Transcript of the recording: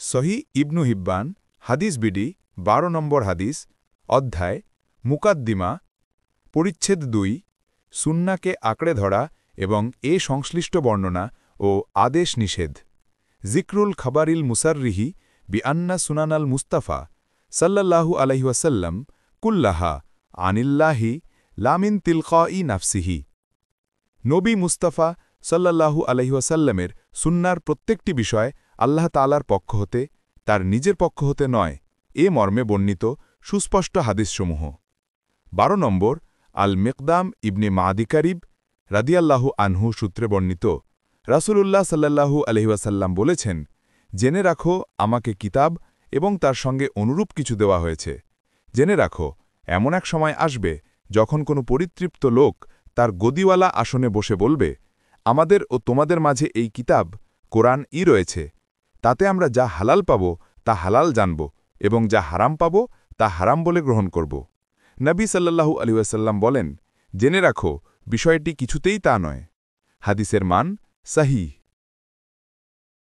সহি ইবনু হিব্বান হাদিস বিডি ১২ নম্বর হাদিস অধ্যায় মুকাদ্দিমা পরিচ্ছেদ ২ সুন্নাকে আঁকড়ে ধরা এবং এ সংশ্লিষ্ট বর্ণনা ও আদেশ নিষেধ জিক্রুল খাবারিল মুসাররিহি বিআন্না সুনানাল মুস্তাফা সাল্লাল্লাহু আলাইহি ওয়াসাল্লাম কুল্লাহা আনিল্লাহি লামিন তিলকাই নাফসিহি নবী মুস্তাফা সাল্লাল্লাহু আলাইহি ওয়াসাল্লামের সুন্নার প্রত্যেকটি বিষয় আল্লাহ তাআলার পক্ষ হতে তার নিজের পক্ষ হতে নয় এ মর্মে বর্ণিত সুস্পষ্ট হাদিসসমূহ ১২ নম্বর আল মিকদাম ইবনে মাদি কারিব রাদিয়াল্লাহু আনহু সূত্রে বর্ণিত রাসূলুল্লাহ সাল্লাল্লাহু আলাইহি ওয়াসাল্লাম বলেছেন জেনে রাখো আমাকে কিতাব এবং তার সঙ্গে অনুরূপ কিছু দেওয়া হয়েছে জেনে রাখো এমন এক সময় আসবে যখন কোনো পরিতৃপ্ত লোক তার গদিওয়ালা আসনে বসে বলবে আমাদের ও তোমাদের মাঝে এই কিতাব কোরআন-ই রয়েছে তাতে আমরা যা হালাল পাব তা হালাল জানব এবং যা হারাম পাব তা হারাম বলে গ্রহণ করব নবী সাল্লাল্লাহু আলাইহি ওয়াসাল্লাম বলেন জেনে রাখো বিষয়টি কিছুতেই তা নয় হাদিসের মান সহিহ